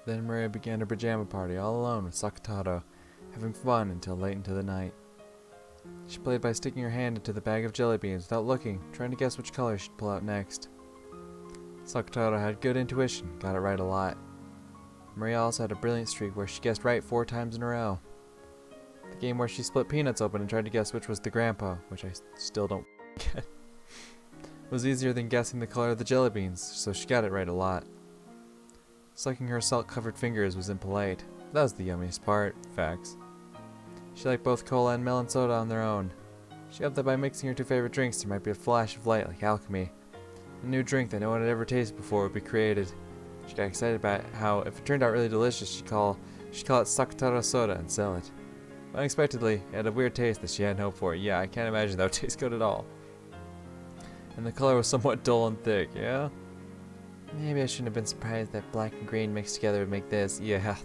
Then Maria began her pajama party all alone with Sakataro, having fun until late into the night. She played by sticking her hand into the bag of jelly beans without looking, trying to guess which color she'd pull out next. Sakataro had good intuition, got it right a lot. Maria also had a brilliant streak where she guessed right 4 times in a row. The game where she split peanuts open and tried to guess which was the grandpa, which I still don't get, was easier than guessing the color of the jelly beans, so she got it right a lot. Sucking her salt-covered fingers was impolite. That was the yummiest part. Facts. She liked both cola and melon soda on their own. She hoped that by mixing her 2 favorite drinks there might be a flash of light like alchemy. A new drink that no one had ever tasted before would be created. She got excited about how, if it turned out really delicious, she'd call it Sakataro Soda and sell it. But unexpectedly, it had a weird taste that she hadn't hoped for. Yeah, I can't imagine that would taste good at all. And the color was somewhat dull and thick, yeah? Maybe I shouldn't have been surprised that black and green mixed together would make this, yeah.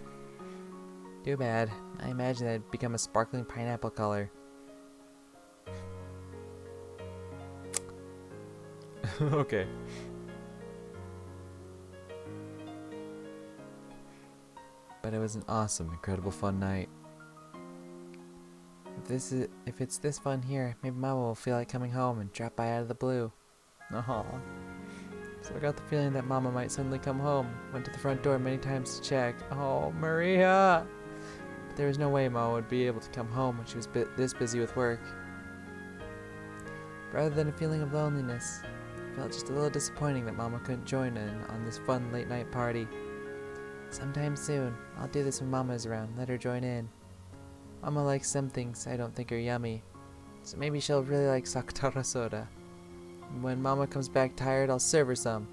Too bad. I imagined that it'd become a sparkling pineapple color. Okay. But it was an awesome, incredible fun night. If it's this fun here, maybe Mama will feel like coming home and drop by out of the blue. Aww. So I got the feeling that Mama might suddenly come home. Went to the front door many times to check. Oh, Maria! But there was no way Mama would be able to come home when she was this busy with work. Rather than a feeling of loneliness, it felt just a little disappointing that Mama couldn't join in on this fun late night party. Sometime soon, I'll do this when Mama is around. Let her join in. Mama likes some things I don't think are yummy, so maybe she'll really like Sakataro Soda. And when Mama comes back tired, I'll serve her some.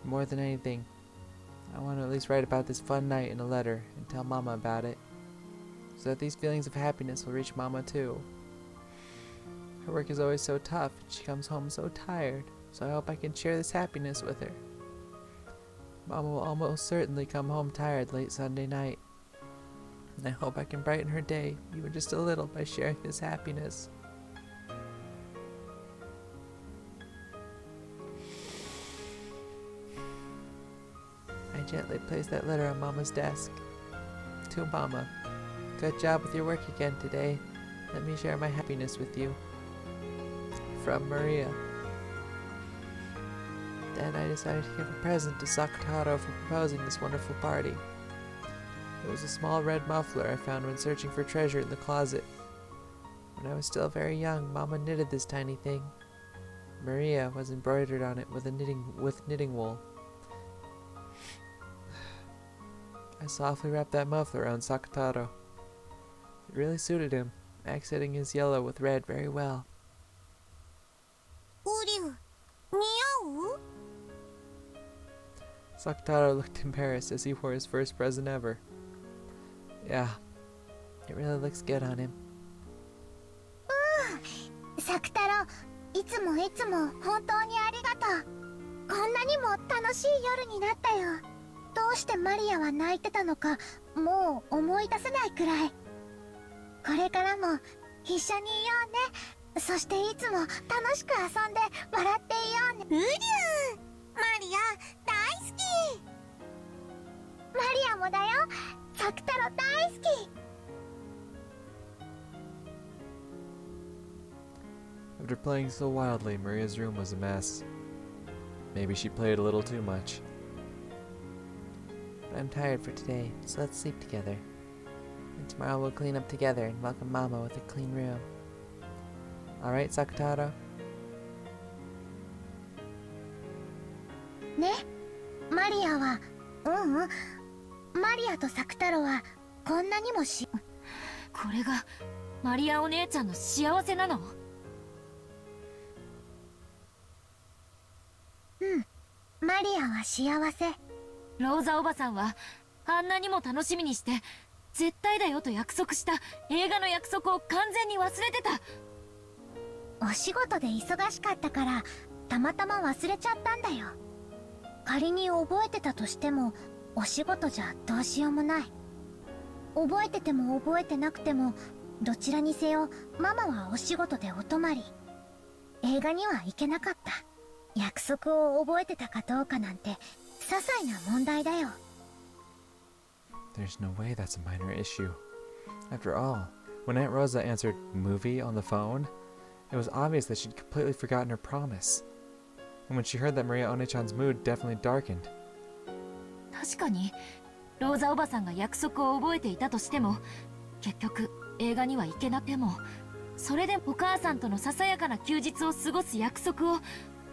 More than anything, I want to at least write about this fun night in a letter and tell Mama about it, so that these feelings of happiness will reach Mama too. Her work is always so tough, and she comes home so tired, so I hope I can share this happiness with her. Mama will almost certainly come home tired late Sunday night, and I hope I can brighten her day, even just a little, by sharing this happiness. I gently placed that letter on Mama's desk. To Mama, good job with your work again today. Let me share my happiness with you. From Maria. Then I decided to give a present to Sakataro for proposing this wonderful party. It was a small red muffler I found when searching for treasure in the closet. When I was still very young, Mama knitted this tiny thing. Maria was embroidered on it with knitting wool. I softly wrapped that muffler around Sakataro. It really suited him, accenting his yellow with red very well. Sakataro looked embarrassed as he wore his first present ever. Yeah, it really looks good on him. Sakataro, いつも本当にありがとう。こんなにも楽しい夜になったよ。どうしてマリアは泣いてたのか、もう思い出せないくらい。これからも一緒にいようね。そしていつも楽しく遊んで笑っていようね。うりゅう、マリア大好き。マリアもだよ。サクタロ大好き。After playing so wildly, Maria's room was a mess. Maybe she played a little too much. But I'm tired for today, so let's sleep together. And tomorrow we'll clean up together and welcome Mama with a clean room. Alright, Sakataro? ね、マリアは、マリアとサクタロはこんなにもこれがマリアお姉ちゃんの幸せなの？マリアは幸せ。ローザおばさんはあんなにも楽しみにして絶対だよと約束した映画の約束を完全に忘れてた。お仕事で忙しかったからたまたま忘れちゃったんだよ。仮に覚えてたとしてもお仕事じゃどうしようもない。覚えてても覚えてなくてもどちらにせよママはお仕事でお泊まり。映画には行けなかった。約束を覚えてたかどうかなんて些細な問題だよ。There's no way that's a minor issue. After all, when Aunt Rosa answered movie on the phone, it was obvious that she'd completely forgotten her promise. And when she heard that Maria One-chan's mood definitely darkened. 確かにローザおばさんが約束を覚えていたとしても、結局映画には行けなくても、それでお母さんとのささやかな休日を過ごす約束を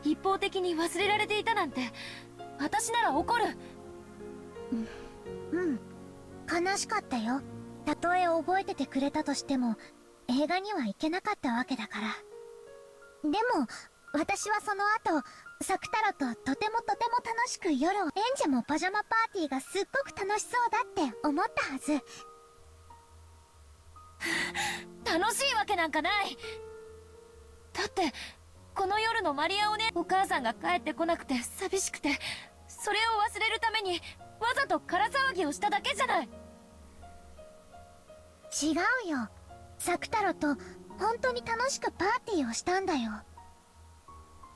一方的に忘れられていたなんて、私なら怒る。悲しかったよ。たとえ覚えててくれたとしても映画には行けなかったわけだから。でも私はその後サクタロととても楽しく夜を、エンジェもパジャマパーティーがすっごく楽しそうだって思ったはず。楽しいわけなんかない。だってこの夜のマリアをね、お母さんが帰ってこなくて寂しくて、それを忘れるためにわざと空騒ぎをしただけじゃない。違うよ。サクタロと本当に楽しくパーティーをしたんだよ。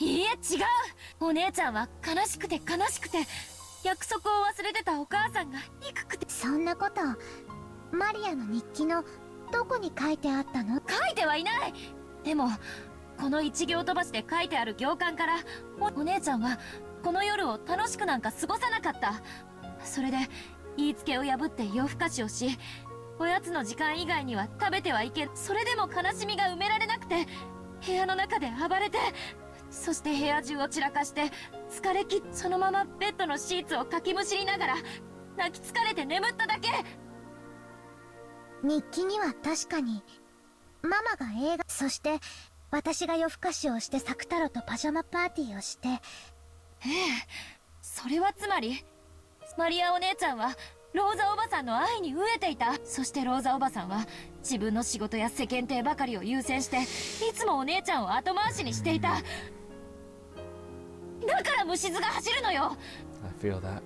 いいえ違う。お姉ちゃんは悲しくて約束を忘れてたお母さんが憎くて。そんなことマリアの日記のどこに書いてあったの？書いてはいない。でもこの一行飛ばしで書いてある行間から、お姉ちゃんはこの夜を楽しくなんか過ごさなかった。それで言いつけを破って夜更かしをし、おやつの時間以外には食べてはいけん。それでも悲しみが埋められなくて部屋の中で暴れて、そして部屋中を散らかして疲れき、そのままベッドのシーツをかきむしりながら泣き疲れて眠っただけ。日記には確かにママが映画、そして私が夜更かしをしてサクタロとパジャマパーティーをして。ええ、それはつまりマリアお姉ちゃんはローザおばさんの愛に飢えていた。そしてローザおばさんは自分の仕事や世間体ばかりを優先していつもお姉ちゃんを後回しにしていた。だから虫唾が走るのよ。 I feel that.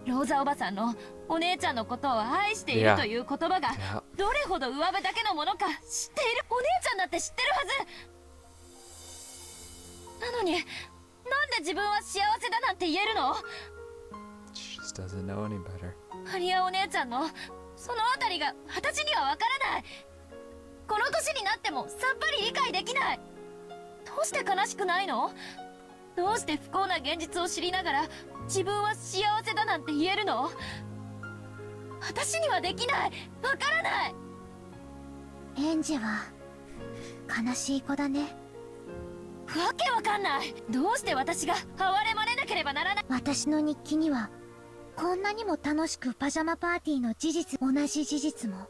ローザおばさんのお姉ちゃんのことを愛しているという言葉がどれほど上辺だけのものか知っている。お姉ちゃんだって知ってるはずなのに、なんで自分は幸せだなんて言えるの？ She just doesn't know any better. マリアお姉ちゃんのそのあたりが私にはわからない。この年になってもさっぱり理解できない。どうして悲しくないの？どうして不幸な現実を知りながら自分は幸せだなんて言えるの？私にはできない。わからない。エンジェは悲しい子だね。わけわかんない。どうして私が哀れまれなければならない。私の日記にはこんなにも楽しくパジャマパーティーの事実、同じ事実も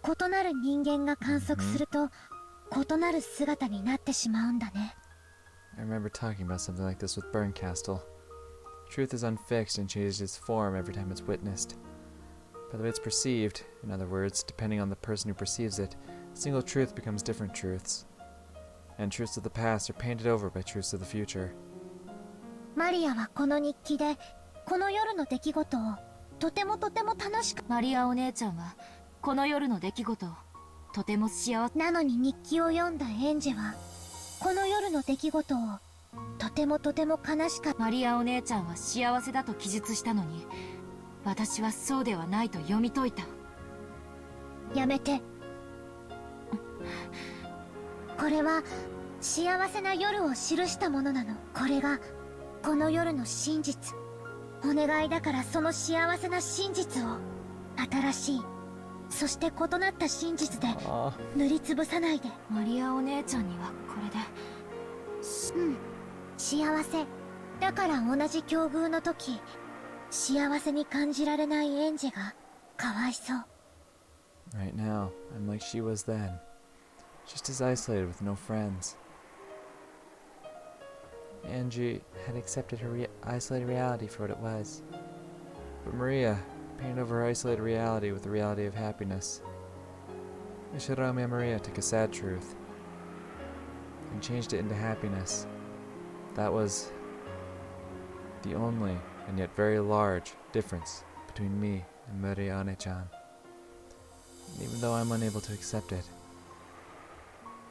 異なる人間が観測すると異なる姿になってしまうんだね。I remember talking about something like this with Berncastle. Truth is unfixed and changes its form every time it's witnessed. By the way it's perceived, in other words, depending on the person who perceives it, a single truth becomes different truths. And truths of the past are painted over by truths of the future. マリアはこの日記でこの夜の出来事をとても楽しく。マリアお姉ちゃんはこの夜の出来事をとても幸せ。なのに日記を読んだエンジェはこの夜の出来事をとても悲しかった。マリアお姉ちゃんは幸せだと記述したのに、私はそうではないと読み解いた。やめて。これは幸せな夜を記したものなの。これがこの夜の真実。お願いだからその幸せな真実を新しい、そして異なった真実で塗りつぶさないで。マリアお姉ちゃんにはこれで。幸せだから同じ境遇の時幸せに感じられないエンジェがかわいそう。 Right now, I'm like she was then. Just as isolated with no friends. Angie had accepted her isolated reality for what it was. But Maria painted over her isolated reality with the reality of happiness. Ange and Maria took a sad truth and changed it into happiness. That was the only and yet very large difference between me and Maria One-chan. And even though I'm unable to accept it,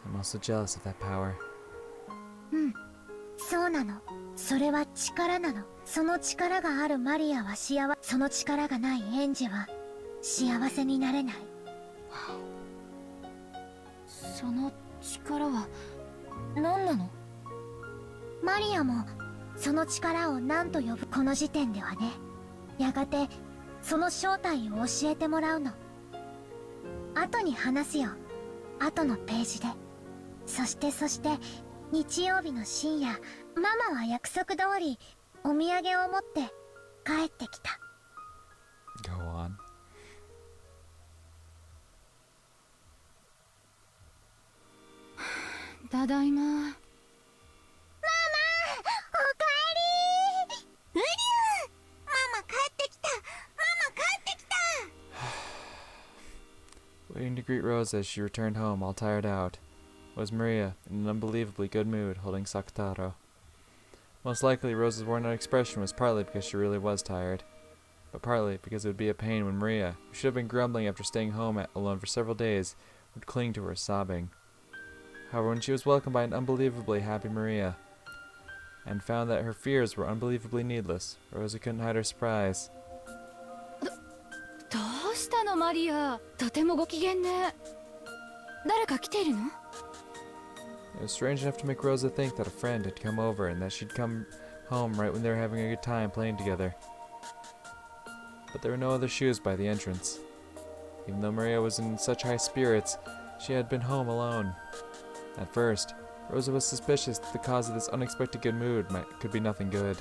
I'm also jealous of that power. そうなの。それは力なの。その力があるマリアは幸せ、その力がないエンジェは幸せになれない。その力は何なの？マリアもその力を何と呼ぶ？この時点ではね。やがてその正体を教えてもらうの。後に話すよ。後のページで。そして日曜日の深夜、ママは約束通りお土産を持って帰ってきた。 Go on. ただいま。ママ、おかえり。ウリュウ、ママ帰ってきた。ママ帰ってきた。 Waiting to greet Rose as she returned home, all tired out, was Maria, in an unbelievably good mood, holding Sakataro. Most likely, Rose's worn-out expression was partly because she really was tired, but partly because it would be a pain when Maria, who should have been grumbling after staying home alone for several days, would cling to her, sobbing. However, when she was welcomed by an unbelievably happy Maria, and found that her fears were unbelievably needless, Rosa couldn't hide her surprise. どうしたのマリア、とてもご機嫌ね。誰か来ているの？ It was strange enough to make Rosa think that a friend had come over and that she'd come home right when they were having a good time playing together. But there were no other shoes by the entrance. Even though Maria was in such high spirits, she had been home alone. At first, Rosa was suspicious that the cause of this unexpected good mood could be nothing good.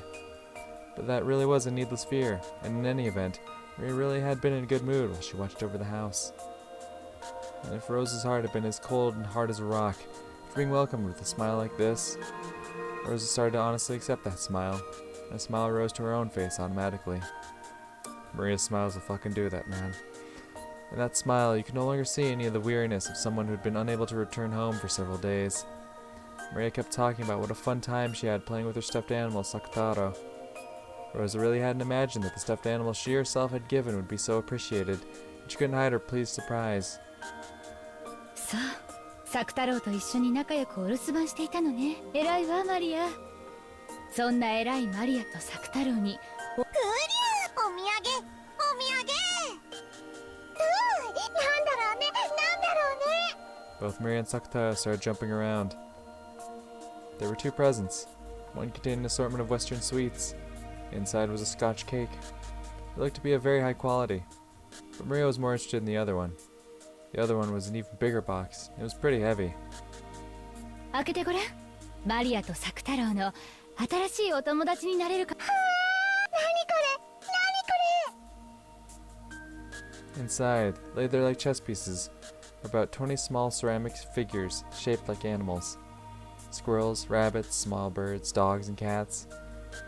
But that really was a needless fear, and in any event, Maria really had been in a good mood while she watched over the house. And if Rosa's heart had been as cold and hard as a rock, being welcomed with a smile like this, Rosa started to honestly accept that smile, and a smile rose to her own face automatically. Maria's smiles will fucking do that, man. In that smile, you could no longer see any of the weariness of someone who had been unable to return home for several days. Maria kept talking about what a fun time she had playing with her stuffed animal, Sakataro. Rosa really hadn't imagined that the stuffed animal she herself had given would be so appreciated, and she couldn't hide her pleased surprise. さあ、サク太郎と一緒に仲良くお留守番していたのね。偉いわマリア。そんな偉いマリアとサク太郎にお土産。なんだろうね。 Both Maria and Sakataro started jumping around. There were two presents. One contained an assortment of Western sweets. Inside was a Scotch cake. It looked to be of very high quality, but Maria was more interested in the other one. The other one was an even bigger box. It was pretty heavy. 開けてごらん。マリアとサク太郎の新しいお友達になれるか。はあ、何これ。 Inside, laid there like chess pieces, were about 20 small ceramic figures shaped like animals. Squirrels, rabbits, small birds, dogs, and cats.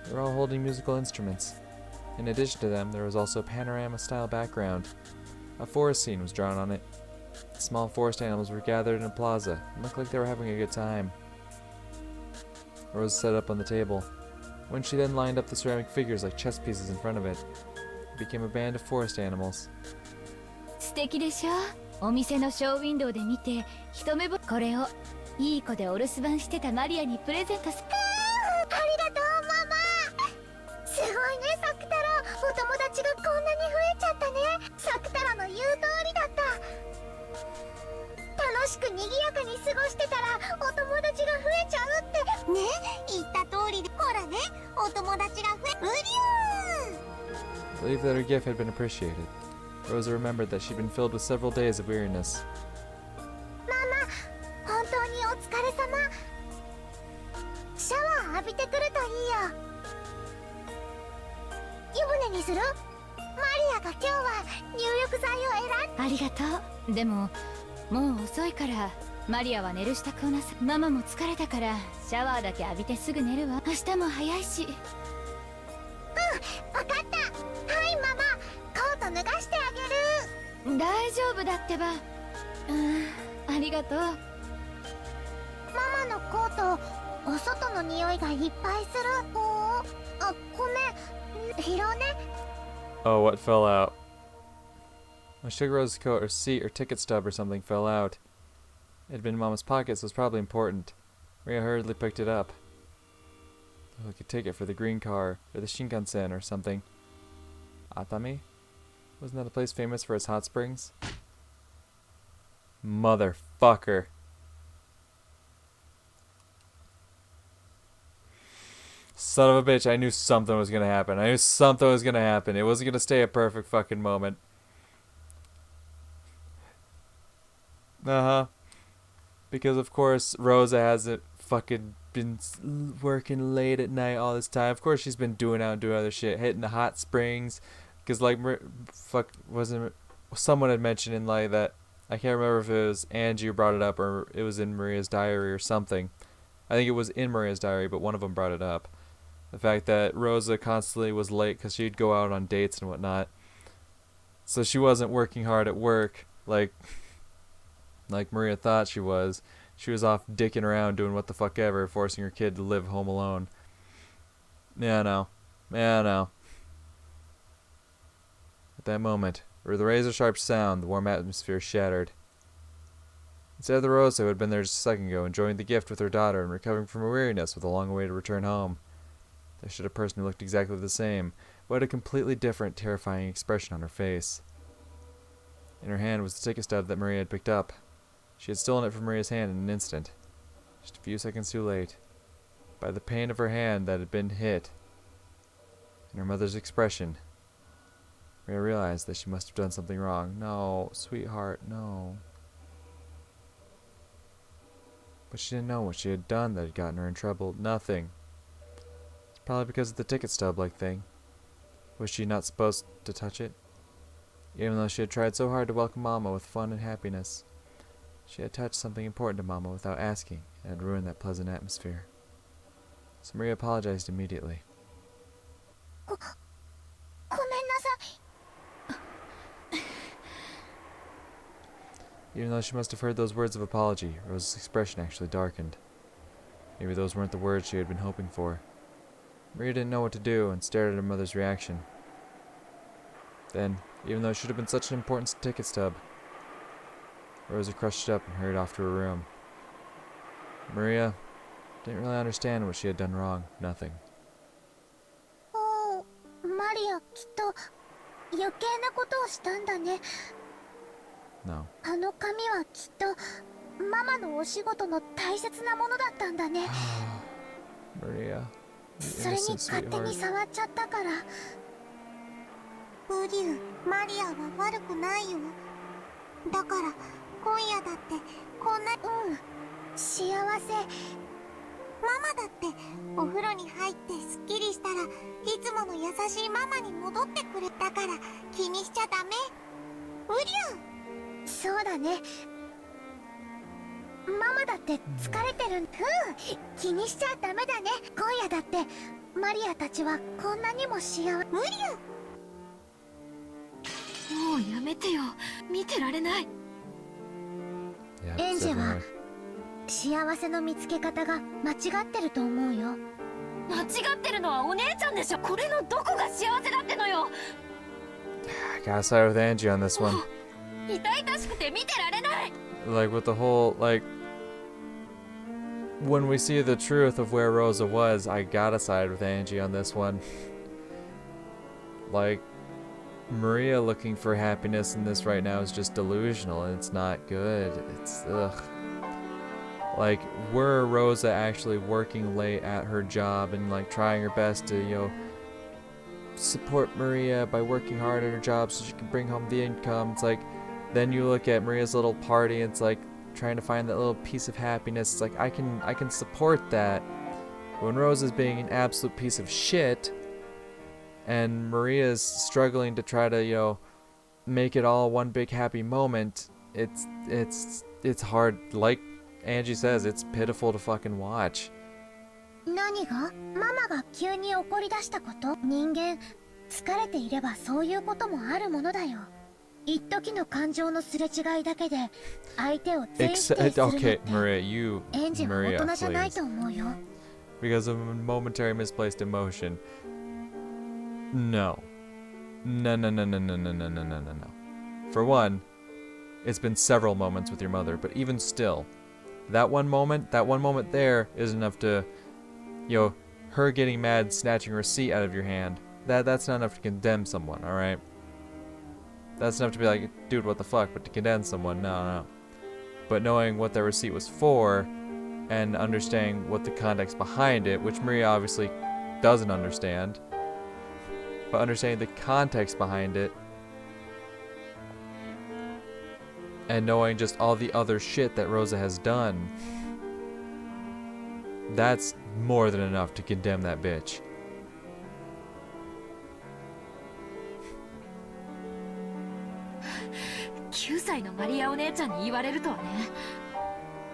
They were all holding musical instruments. In addition to them, there was also a panorama-style background. A forest scene was drawn on it. The small forest animals were gathered in a plaza and looked like they were having a good time. Rose set up on the table. When she then lined up the ceramic figures like chess pieces in front of it, it became a band of forest animals. 素敵でしょ。お店のショーウィンドウで見て一目ぼこれをいい子でお留守番してたマリアにプレゼントす。ありがとうママ。すごいねサク太郎。お友達がこんなに増えちゃったね。サク太郎の言う通りだった。楽しく賑やかに過ごしてたらお友達が増えちゃうってね。言った通りでほらね、お友達が増え。うりゅー。 Believed that her gift had been appreciated. Rosa remembered that she'd been filled with several days of weariness. ママ、本当にお疲れ様。シャワー浴びてくるといいよ。湯船にする？マリアが今日は入浴剤を選ん。ありがとう。でももう遅いからマリアは寝る支度をなさ。ママも疲れたからシャワーだけ浴びてすぐ寝るわ。明日も早いし。うん、わかった。はいママ、コート脱がしてあげる。大丈夫だってば。ありがとう。ママのコート、お外の匂いがいっぱいする。あ、ごめん。拾うね。 Oh, what fell out? When she took Rose's coat, her seat or ticket stub or something fell out. It had been in Mama's pocket, so it was probably important. Maria hurriedly picked it up. Like a ticket for the green car, or the Shinkansen, or something. Atami? Wasn't that a place famous for its hot springs? Motherfucker. Son of a bitch, I knew something was gonna happen. I knew something was gonna happen. It wasn't gonna stay a perfect fucking moment. Uh-huh. Because, of course, Rosa hasn't fucking been working late at night all this time. Of course, she's been doing other shit, hitting the hot springs. Because, like, someone had mentioned in, like, that, I can't remember if it was Angie who brought it up or it was in Maria's diary or something. I think it was in Maria's diary, but one of them brought it up. The fact that Rosa constantly was late because she'd go out on dates and whatnot. So she wasn't working hard at work like Maria thought she was. She was off dicking around doing what the fuck ever, forcing her kid to live home alone. Yeah, I know. Yeah, I know. At that moment, with the razor-sharp sound, the warm atmosphere shattered. Instead of the Rosa who had been there just a second ago, enjoying the gift with her daughter and recovering from her weariness with a long-awaited return home, there stood a person who looked exactly the same, but had a completely different, terrifying expression on her face. In her hand was the ticket stub that Maria had picked up. She had stolen it from Maria's hand in an instant, just a few seconds too late, by the pain of her hand that had been hit. In her mother's expression, Maria realized that she must have done something wrong. No, sweetheart, no. But she didn't know what she had done that had gotten her in trouble. Nothing. It's probably because of the ticket stub-like thing. Was she not supposed to touch it? Even though she had tried so hard to welcome Mama with fun and happiness, she had touched something important to Mama without asking, and had ruined that pleasant atmosphere. So Maria apologized immediately. ごめんなさい。 Even though she must have heard those words of apology, Rose's expression actually darkened. Maybe those weren't the words she had been hoping for. Maria didn't know what to do and stared at her mother's reaction. Then, even though it should have been such an important ticket stub, Rosa crushed it up and hurried off to her room. Maria didn't really understand what she had done wrong. Nothing. おー、マリア、きっと余計なことをしたんだね。 No. あの紙はきっとママのお仕事の大切なものだったんだね。 Maria, you それに innocent 勝手に sweetheart. 触っちゃったから。ブリュー、マリアは悪くないよ。だから今夜だってこんな幸せ。ママだってお風呂に入ってすっきりしたらいつもの優しいママに戻ってくれたから気にしちゃダメ。ブリュー。 そうだね。ママだって疲れてる。気にしちゃダメだね。今夜だってマリアたちはこんなにも幸せ。無理よ。もうやめてよ。見てられない。 Yeah, エンジェは definitely. 幸せの見つけ方が間違ってると思うよ。間違ってるのはお姉ちゃんでしょ。これのどこが幸せだってのよ。 I gotta side with Angie on this one. 痛々しくて見てられない。 Like, with the whole, like, when we see the truth of where Rosa was, I gotta side with Angie on this one. Like, Maria looking for happiness in this right now is just delusional, and it's not good. It's, ugh. Like, were Rosa actually working late at her job and, like, trying her best to, you know, support Maria by working hard at her job so she can bring home the income, it's like, then you look at Maria's little party, and it's like trying to find that little piece of happiness. It's like I can support that. When Rosa's being an absolute piece of shit, and Maria's struggling to try to, you know, make it all one big happy moment, it's hard. Like Angie says, it's pitiful to fucking watch. 何が？ママが急に怒り出したこと？人間疲れていればそういうこともあるものだよ。 一時の感情のすれ違いだけで相手を全否定するのって Okay, Maria, you, エンジは大 Maria, 人じゃない please. と思うよ。 Because of momentary misplaced emotion. No. No, no, no, no, no, no, no, no, no, no, no. For one, it's been several moments with your mother, but even still, that one moment there is enough to, you know, her getting mad, snatching her receipt out of your hand. That's not enough to condemn someone, alright? That's enough to be like, dude, what the fuck? But to condemn someone, no. But knowing what their receipt was for, and understanding what the context behind it, which Maria obviously doesn't understand, but understanding the context behind it, and knowing just all the other shit that Rosa has done, that's more than enough to condemn that bitch.9歳のマリアお姉ちゃんに言われるとはね。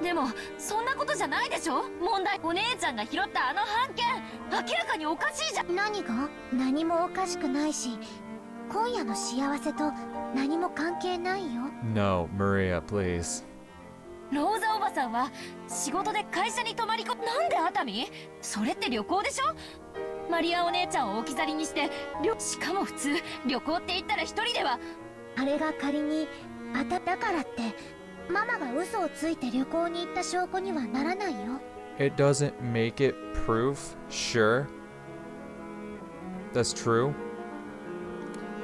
でもそんなことじゃないでしょ。問題、お姉ちゃんが拾ったあの半券、明らかにおかしいじゃん。何が？何もおかしくないし、今夜の幸せと何も関係ないよ。 No, Maria, please. ローザおばさんは仕事で会社に泊まりなんで熱海？それって旅行でしょ。マリアお姉ちゃんを置き去りにしてしかも普通旅行って言ったら一人では。あれが仮にだからってママが嘘をついて旅行に行った証拠にはならないよ。 It doesn't make it proof, sure. That's true.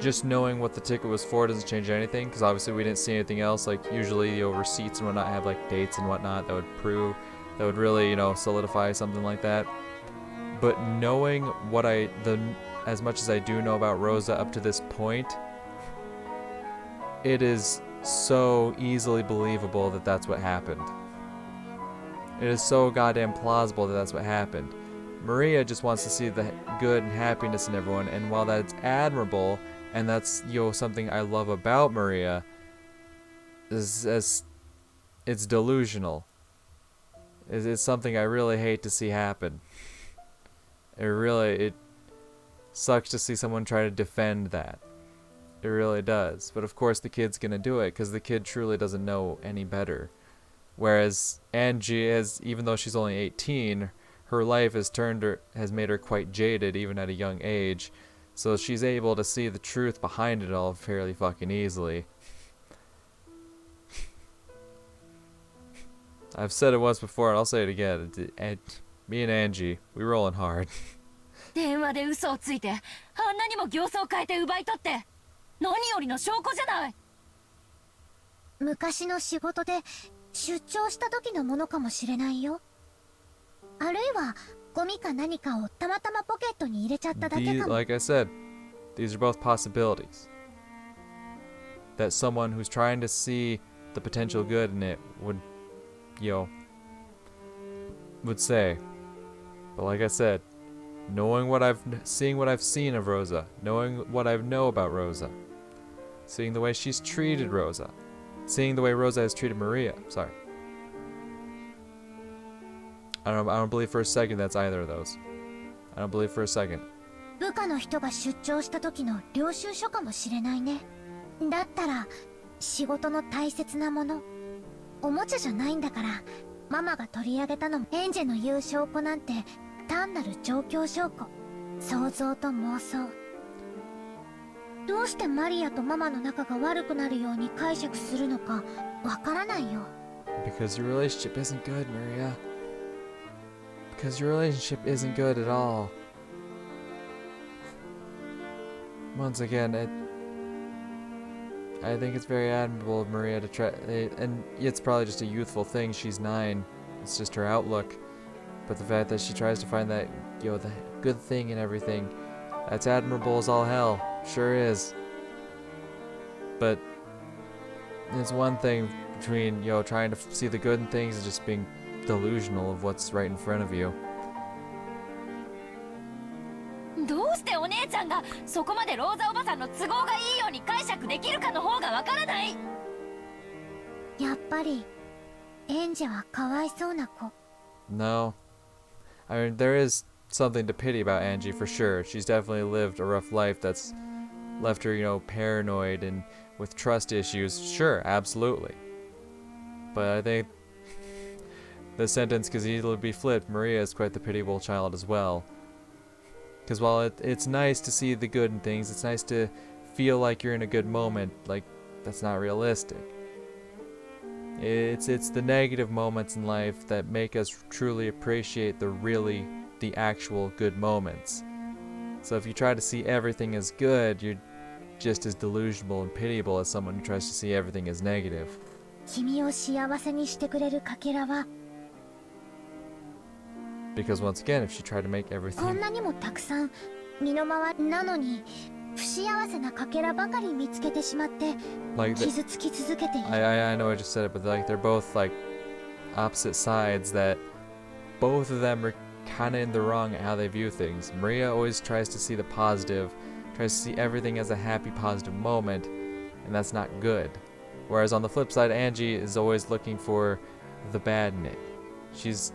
Just knowing what the ticket was for doesn't change anything, because obviously we didn't see anything else. Like usually, receipts and whatnot have like dates and whatnot that would prove, that would really, solidify something like that. But knowing what as much as I do know about Rosa up to this point, it is so easily believable that that's what happened. It is so goddamn plausible that that's what happened. Maria just wants to see the good and happiness in everyone, and while that's admirable, and that's something I love about Maria, is it's delusional. It's something I really hate to see happen. It sucks to see someone try to defend that. It really does. But of course the kid's gonna do it because the kid truly doesn't know any better. Whereas Angie, even though she's only 18, her life has made her quite jaded even at a young age. So she's able to see the truth behind it all fairly fucking easily. I've said it once before and I'll say it again. Me and Angie, we rolling hard. 電話で嘘をついてあんなにも形相変えて奪い取って何よりの証拠じゃない。昔の仕事で出張した時のものかもしれないよ。あるいはゴミか何かをたまたまポケットに入れちゃっただけかも。 Like I said, these are both possibilities. That someone who's trying to see the potential good in it would say. But like I said, seeing what I've seen of Rosa, knowing what I know about Rosa, seeing the way she's treated Rosa, seeing the way Rosa has treated Maria. Sorry. I don't believe for a second that's either of those. I don't believe for a second. 部下の人が出張した時の領収書かもしれないね。だったら仕事の大切なもの、おもちゃじゃないんだから、ママが取り上げたのもエンジェの言う証拠なんて単なる状況証拠、想像と妄想。どうしてマリアとママの仲が悪くなるように解釈するのかわからないよ。 Because your relationship isn't good, Maria. Because your relationship isn't good at all. Once again, I think it's very admirable of Maria to try, and it's probably just a youthful thing. She's 9. It's just her outlook. But the fact that she tries to find that, the good thing in everything, that's admirable as all hell. Sure is. But it's one thing between, trying to see the good in things and just being delusional of what's right in front of you. どうしてお姉ちゃんがそこまでローザおばさんの都合がいいように解釈できるかの方がわからない。やっぱりエンジェはかわいそうな子。 No. I mean, there is something to pity about Angie for sure. She's definitely lived a rough life that's left her, paranoid and with trust issues. Sure, absolutely. But I think the sentence could easily be flipped. Maria is quite the pitiable child as well. Because while it's nice to see the good in things, it's nice to feel like you're in a good moment, like that's not realistic. It's the negative moments in life that make us truly appreciate the actual good moments. So if you try to see everything as good, just as delusional and pitiable as someone who tries to see everything as negative. 君を幸せにしてくれるかけらは Because once again, if she tried to make こん everything なにもたくさん身の回りなのに不幸せなかけらばかり見つけてしまって like the, 傷つき続けている I know I just said it, but like they're both like opposite sides that both of them are kind of in the wrong at how they view things. Maria always tries to see the positive, tries to see everything as a happy, positive moment, and that's not good. Whereas on the flip side, Angie is always looking for the bad in it. She's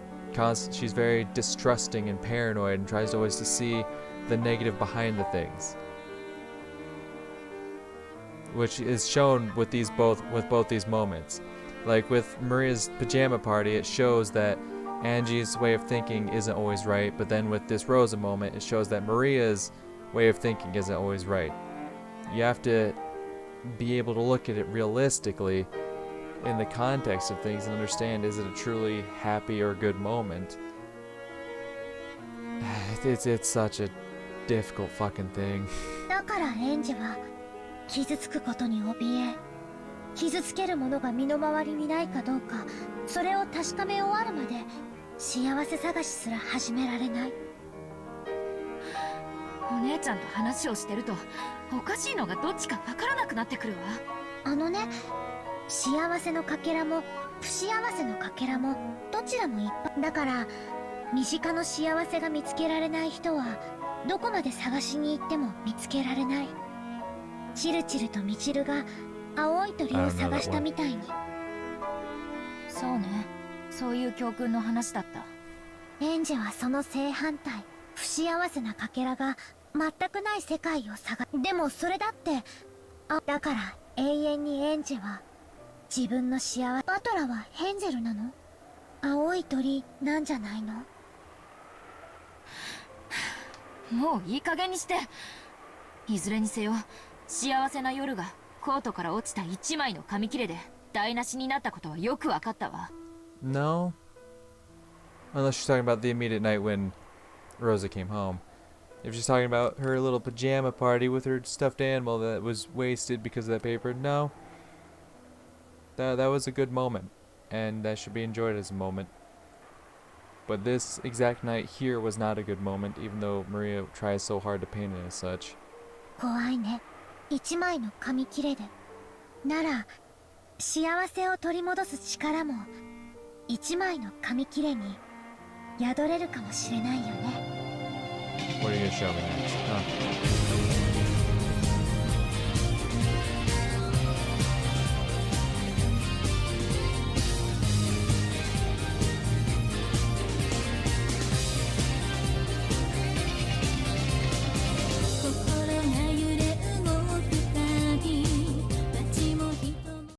very distrusting and paranoid and tries always to see the negative behind the things. Which is shown with both these moments. Like with Maria's pajama party, it shows that Angie's way of thinking isn't always right, but then with this Rosa moment, it shows that Maria's way of thinking isn't always right. You have to be able to look at it realistically in the context of things and understand, is it a truly happy or good moment? It's such a difficult fucking thing. だからエンジは傷つくことに怯え傷つけるものが身の回りにないかどうかそれを確かめ終わるまで幸せ探しすら始められないお姉ちゃんと話をしてるとおかしいのがどっちかわからなくなってくるわ。あのね幸せのかけらも不幸せのかけらもどちらもいっぱいだから身近の幸せが見つけられない人はどこまで探しに行っても見つけられない。チルチルとミチルが青い鳥を探したみたいに。そうね、そういう教訓の話だった。エンジェはその正反対不幸せなかけらが全くない世界を探でもそれだってだから永遠にエンジェは自分の幸せバトラはヘンゼルなの青い鳥なんじゃないのもういい加減にして。いずれにせよ幸せな夜がコートから落ちた一枚の紙切れで台無しになったことはよくわかったわ。 No. Unless she's talking about the immediate night when Rosa came home. If she's talking about her little pajama party with her stuffed animal that was wasted because of that paper, no. That was a good moment, and that should be enjoyed as a moment. But this exact night here was not a good moment, even though Maria tries so hard to paint it as such. 怖いね一枚の紙切れでなら幸せを取り戻す力も一枚の紙切れに宿れるかもしれないよね。What are you gonna show me next? Huh?